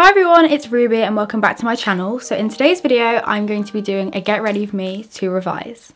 Hi everyone, it's Ruby and welcome back to my channel. So in today's video, I'm going to be doing a get ready with me to revise.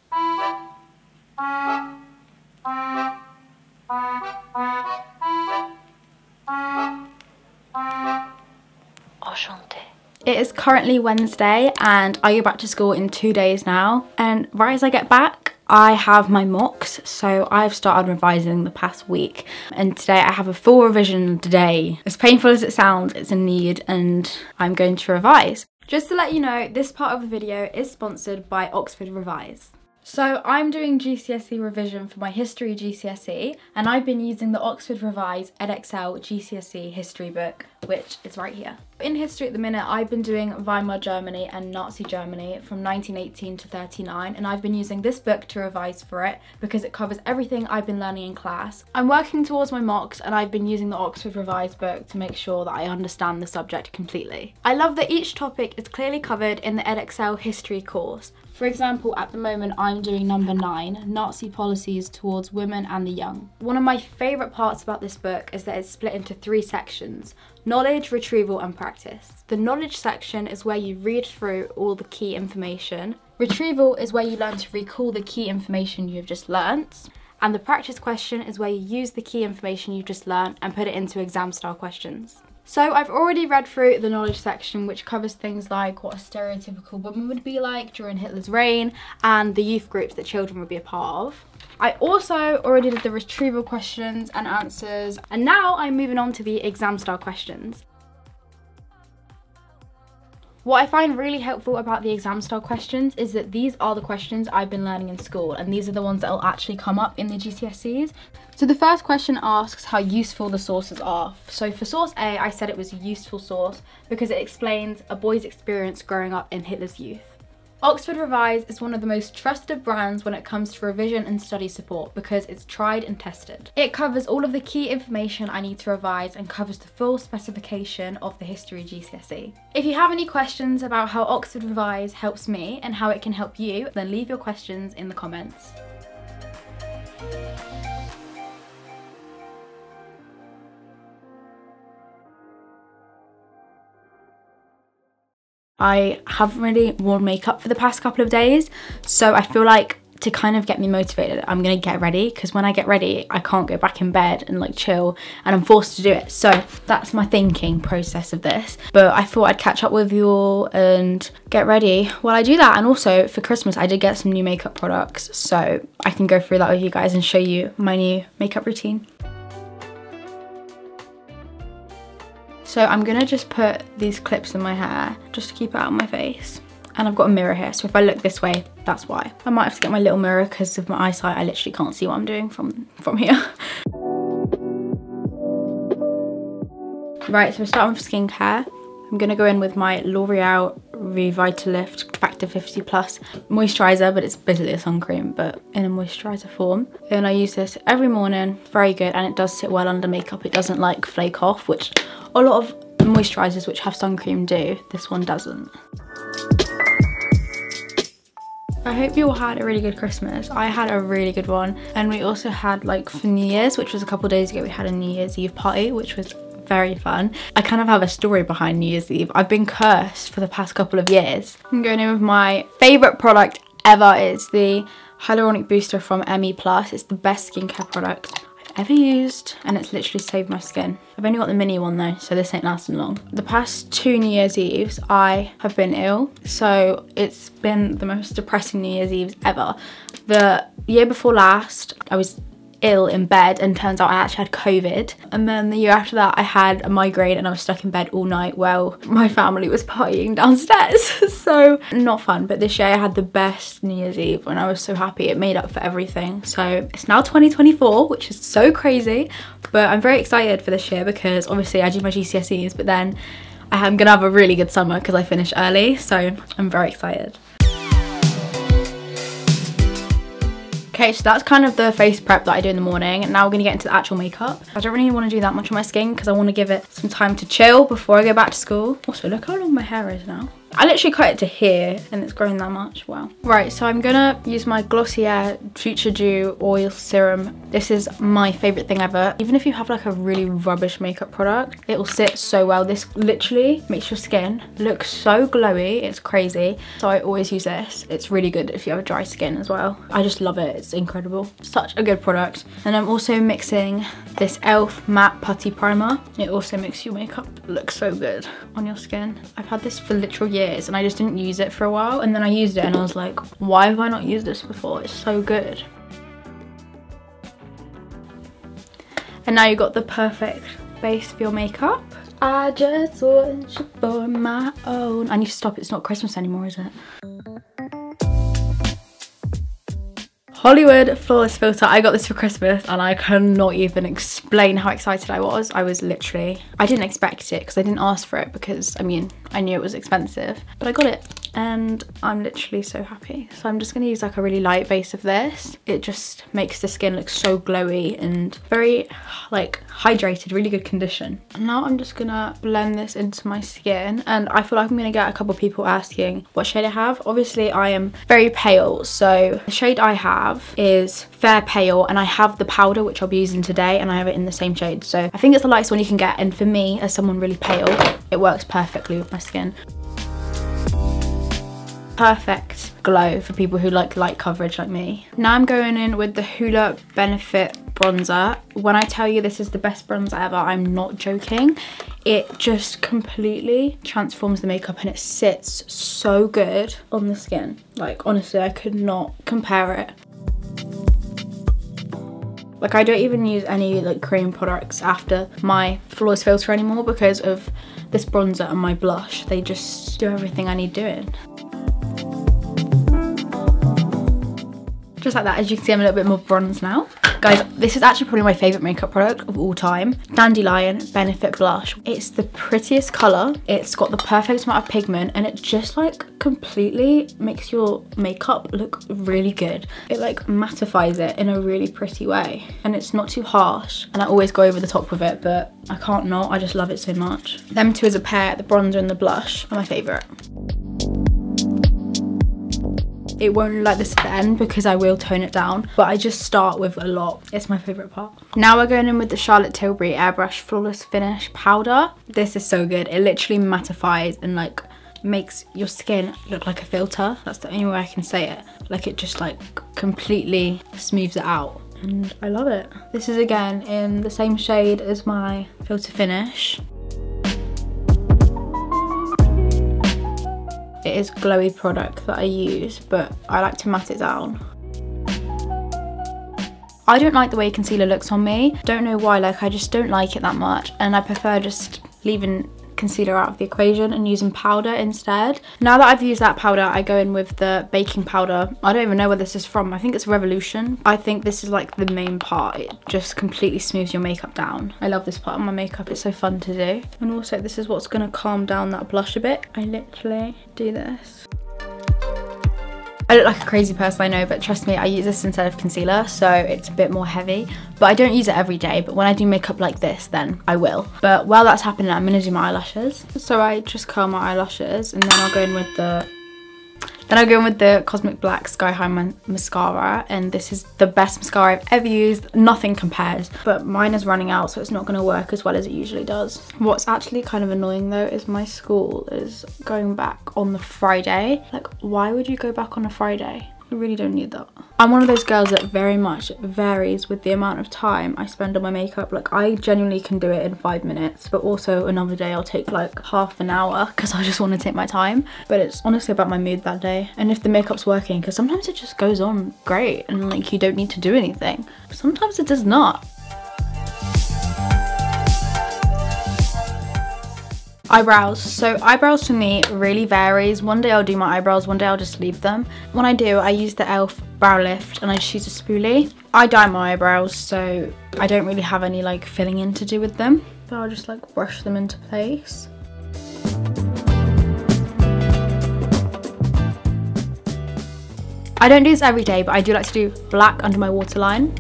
It is currently Wednesday and I go back to school in 2 days now, and right as I get back I have my mocks, so I've started revising the past week and today I have a full revision today. As painful as it sounds, it's a need and I'm going to revise. Just to let you know, this part of the video is sponsored by Oxford Revise. So I'm doing GCSE revision for my history GCSE and I've been using the Oxford Revise Edexcel GCSE history book, which is right here. In history at the minute, I've been doing Weimar Germany and Nazi Germany from 1918 to 39, and I've been using this book to revise for it because it covers everything I've been learning in class. I'm working towards my mocks and I've been using the Oxford Revise book to make sure that I understand the subject completely. I love that each topic is clearly covered in the Edexcel history course. For example, at the moment I'm doing number 9, Nazi policies towards women and the young. One of my favourite parts about this book is that it's split into 3 sections: knowledge, retrieval and practice. The knowledge section is where you read through all the key information. Retrieval is where you learn to recall the key information you've just learnt. And the practice question is where you use the key information you've just learnt and put it into exam style questions. So I've already read through the knowledge section, which covers things like what a stereotypical woman would be like during Hitler's reign and the youth groups that children would be a part of. I also already did the retrieval questions and answers, and now I'm moving on to the exam style questions. What I find really helpful about the exam style questions is that these are the questions I've been learning in school, and these are the ones that will actually come up in the GCSEs. So the first question asks how useful the sources are. So for source A, I said it was a useful source because it explains a boy's experience growing up in Hitler's youth. Oxford Revise is one of the most trusted brands when it comes to revision and study support because it's tried and tested. It covers all of the key information I need to revise and covers the full specification of the history GCSE. If you have any questions about how Oxford Revise helps me and how it can help you, then leave your questions in the comments. I haven't really worn makeup for the past couple of days, so I feel like to kind of get me motivated, I'm gonna get ready, because when I get ready, I can't go back in bed and like chill, and I'm forced to do it. So that's my thinking process of this. But I thought I'd catch up with you all and get ready while I do that. And also for Christmas, I did get some new makeup products, so I can go through that with you guys and show you my new makeup routine. So I'm gonna just put these clips in my hair just to keep it out of my face. And I've got a mirror here, so if I look this way, that's why. I might have to get my little mirror because of my eyesight, I literally can't see what I'm doing from here. Right, so we're starting with skincare. I'm gonna go in with my L'Oreal Revitalift Factor 50 Plus moisturiser, but it's basically a sun cream, but in a moisturiser form. And I use this every morning, very good, and it does sit well under makeup. It doesn't like flake off, which a lot of moisturisers which have sun cream do. This one doesn't. I hope you all had a really good Christmas. I had a really good one. And we also had, like, for New Year's, which was a couple of days ago, we had a New Year's Eve party, which was very fun. I kind of have a story behind New Year's Eve. I've been cursed for the past couple of years. I'm going in with my favourite product ever. It's the Hyaluronic Booster from ME+. It's the best skincare product I've ever used, and it's literally saved my skin. I've only got the mini one though, so this ain't lasting long. The past 2 New Year's Eves, I have been ill, so it's been the most depressing New Year's Eves ever. The year before last, I was ill in bed and turns out I actually had COVID, and then the year after that I had a migraine and I was stuck in bed all night while my family was partying downstairs. So not fun. But this year I had the best New Year's Eve and I was so happy. It made up for everything. So it's now 2024, which is so crazy, but I'm very excited for this year because obviously I do my GCSEs, but then I'm gonna have a really good summer because I finish early, so I'm very excited. Okay, so that's kind of the face prep that I do in the morning, and now we're gonna get into the actual makeup. I don't really want to do that much on my skin because I want to give it some time to chill before I go back to school. Also, look how long my hair is now. I literally cut it to here and it's grown that much. Wow. Right, so I'm gonna use my Glossier Future Dew Oil Serum. This is my favourite thing ever. Even if you have like a really rubbish makeup product, it will sit so well. This literally makes your skin look so glowy. It's crazy. So I always use this. It's really good if you have dry skin as well. I just love it. It's incredible. Such a good product. And I'm also mixing this e.l.f. matte putty primer. It also makes your makeup look so good on your skin. I've had this for literal years and I just didn't use it for a while, and then I used it and I was like, why have I not used this before? It's so good. And now you've got the perfect base for your makeup. I just want you for my own. I need to stop, it's not Christmas anymore, is it? Hollywood Flawless Filter. I got this for Christmas and I cannot even explain how excited I was. I didn't expect it because I didn't ask for it because, I mean, I knew it was expensive, but I got it and I'm literally so happy. So I'm just gonna use like a really light base of this. It just makes the skin look so glowy and very like hydrated, really good condition. And now I'm just gonna blend this into my skin, and I feel like I'm gonna get a couple of people asking what shade I have. Obviously I am very pale, so the shade I have is Fair Pale, and I have the powder which I'll be using today, and I have it in the same shade. So I think it's the lightest one you can get, and for me as someone really pale, it works perfectly with my skin. Perfect glow for people who like light coverage like me. Now I'm going in with the Hoola Benefit bronzer. When I tell you this is the best bronzer ever, I'm not joking. It just completely transforms the makeup and it sits so good on the skin. Like honestly, I could not compare it. Like I don't even use any like cream products after my Flawless Filter anymore because of this bronzer and my blush. They just do everything I need doing. Just like that. As you can see, I'm a little bit more bronzed now. Guys, this is actually probably my favourite makeup product of all time. Dandelion Benefit Blush. It's the prettiest colour. It's got the perfect amount of pigment and it just like completely makes your makeup look really good. It like mattifies it in a really pretty way and it's not too harsh, and I always go over the top with it, but I can't not. I just love it so much. Them two as a pair, the bronzer and the blush, are my favourite. It won't look like this at the end because I will tone it down, but I just start with a lot. It's my favourite part. Now we're going in with the Charlotte Tilbury Airbrush Flawless Finish Powder. This is so good. It literally mattifies and like makes your skin look like a filter. That's the only way I can say it. Like it just like completely smooths it out and I love it. This is again in the same shade as my Filter Finish. It is glowy product that I use, but I like to matte it down. I don't like the way concealer looks on me. Don't know why, like I just don't like it that much, and I prefer just leaving concealer out of the equation and using powder instead. Now that I've used that powder, I go in with the baking powder. I don't even know where this is from. I think it's Revolution. I think this is like the main part. It just completely smooths your makeup down. I love this part of my makeup. It's so fun to do. And also this is what's gonna calm down that blush a bit. I literally do this. I look like a crazy person, I know, but trust me, I use this instead of concealer, so it's a bit more heavy. But I don't use it every day, but when I do makeup like this, then I will. But while that's happening, I'm gonna do my eyelashes. So I just curl my eyelashes, and then I'll go in with the Cosmic Black Sky High mascara, and this is the best mascara I've ever used. Nothing compares, but mine is running out, so it's not going to work as well as it usually does. What's actually kind of annoying though is my school is going back on the Friday. Like, why would you go back on a Friday? I really don't need that. I'm one of those girls that very much varies with the amount of time I spend on my makeup. Like I genuinely can do it in 5 minutes, but also another day I'll take like half an hour because I just want to take my time. But it's honestly about my mood that day and if the makeup's working, because sometimes it just goes on great and like you don't need to do anything. Sometimes it does not. Eyebrows. So eyebrows for me really varies. One day I'll do my eyebrows, one day I'll just leave them. When I do, I use the e.l.f. brow lift and I just use a spoolie. I dye my eyebrows, so I don't really have any like filling in to do with them. So I'll just like brush them into place. I don't do this every day, but I do like to do black under my waterline.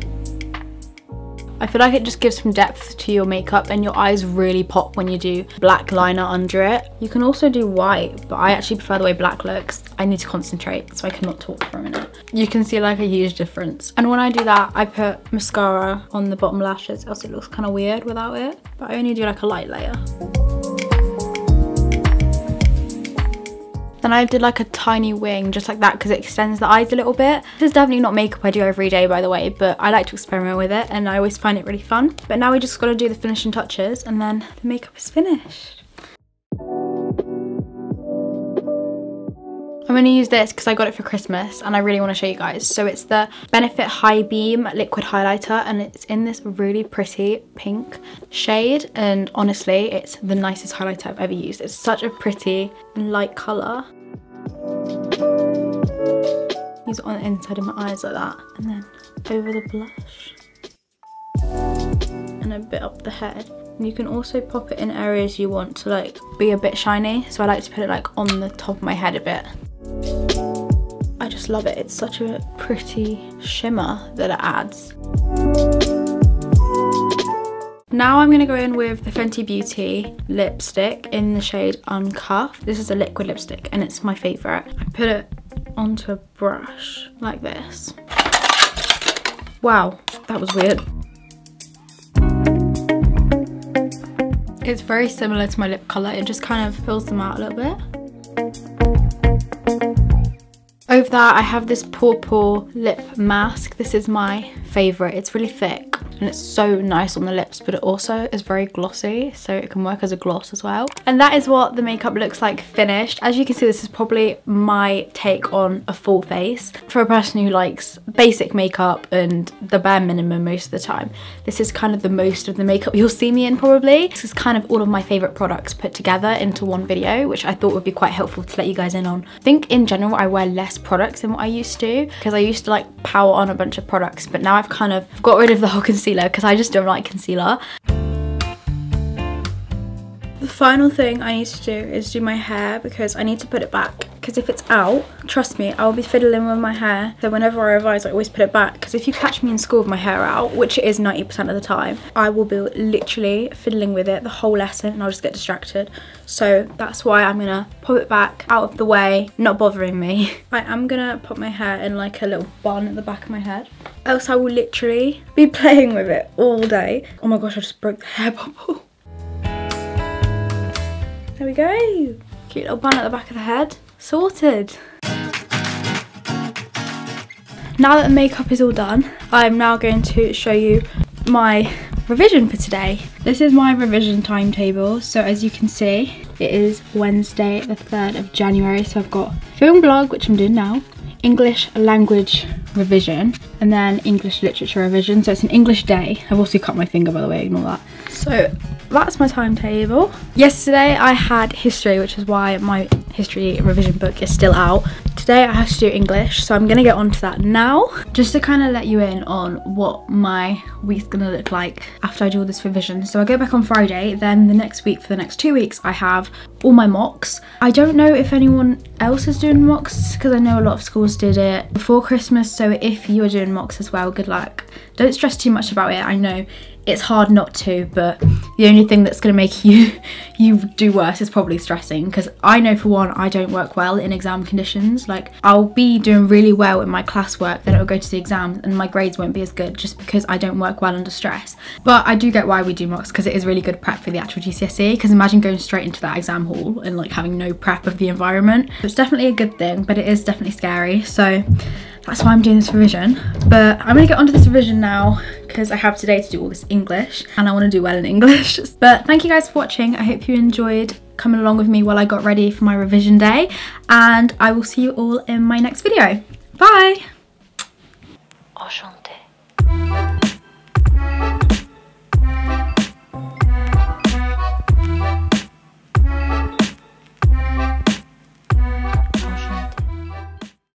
I feel like it just gives some depth to your makeup, and your eyes really pop when you do black liner under it. You can also do white, but I actually prefer the way black looks. I need to concentrate, so I cannot talk for a minute. You can see like a huge difference. And when I do that, I put mascara on the bottom lashes, else it looks kind of weird without it. But I only do like a light layer. Then I did like a tiny wing just like that because it extends the eyes a little bit. This is definitely not makeup I do every day, by the way, but I like to experiment with it and I always find it really fun. But now we just got to do the finishing touches and then the makeup is finished. I'm going to use this because I got it for Christmas and I really want to show you guys. So it's the Benefit High Beam Liquid Highlighter and it's in this really pretty pink shade, and honestly it's the nicest highlighter I've ever used. It's such a pretty light colour. Use it on the inside of my eyes like that, and then over the blush and a bit up the head. And you can also pop it in areas you want to like be a bit shiny, so I like to put it like on the top of my head a bit. I just love it. It's such a pretty shimmer that it adds. Now I'm going to go in with the Fenty Beauty lipstick in the shade Uncuffed. This is a liquid lipstick and it's my favourite. I put it onto a brush like this. Wow, that was weird. It's very similar to my lip colour. It just kind of fills them out a little bit. Over that I have this purple lip mask. This is my favourite. It's really thick and it's so nice on the lips, but it also is very glossy, so it can work as a gloss as well. And that is what the makeup looks like finished. As you can see, this is probably my take on a full face. For a person who likes basic makeup and the bare minimum most of the time, this is kind of the most of the makeup you'll see me in probably. This is kind of all of my favourite products put together into one video, which I thought would be quite helpful to let you guys in on. I think in general I wear less products than what I used to, because I used to like power on a bunch of products, but now I've kind of got rid of the whole concealer because I just don't like concealer. The final thing I need to do is do my hair, because I need to put it back, because if it's out, trust me, I'll be fiddling with my hair. So whenever I revise I always put it back, because if you catch me in school with my hair out, which it is 90% of the time, I will be literally fiddling with it the whole lesson and I'll just get distracted. So that's why I'm gonna pop it back out of the way, not bothering me. I am gonna put my hair in like a little bun at the back of my head, else I will literally be playing with it all day. Oh my gosh, I just broke the hair bubble. There we go. Cute little bun at the back of the head. Sorted. Now that the makeup is all done, I'm now going to show you my revision for today. This is my revision timetable. So as you can see, it is Wednesday the 3rd of January. So I've got film blog, which I'm doing now, English language revision, and then English literature revision. So it's an English day. I've also cut my finger, by the way, ignore that. So that's my timetable. Yesterday I had history, which is why my history revision book is still out. Today I have to do English, so I'm gonna get onto that now, just to kind of let you in on what my week's gonna look like after I do all this revision. So I go back on Friday, then the next week, for the next 2 weeks, I have all my mocks. I don't know if anyone else is doing mocks, because I know a lot of schools did it before Christmas, so if you are doing mocks as well, good luck. Don't stress too much about it. I know it's hard not to, but the only thing that's going to make you do worse is probably stressing, because I know for one I don't work well in exam conditions. Like, I'll be doing really well in my classwork, then it'll go to the exams and my grades won't be as good, just because I don't work well under stress. But I do get why we do mocks, because it is really good prep for the actual GCSE, because imagine going straight into that exam hall and like having no prep of the environment. So it's definitely a good thing, but it is definitely scary. So that's why I'm doing this revision. But I'm gonna get onto this revision now, because I have today to do all this English and I want to do well in English. But thank you guys for watching. I hope you enjoyed coming along with me while I got ready for my revision day, and I will see you all in my next video. Bye! Enchantée.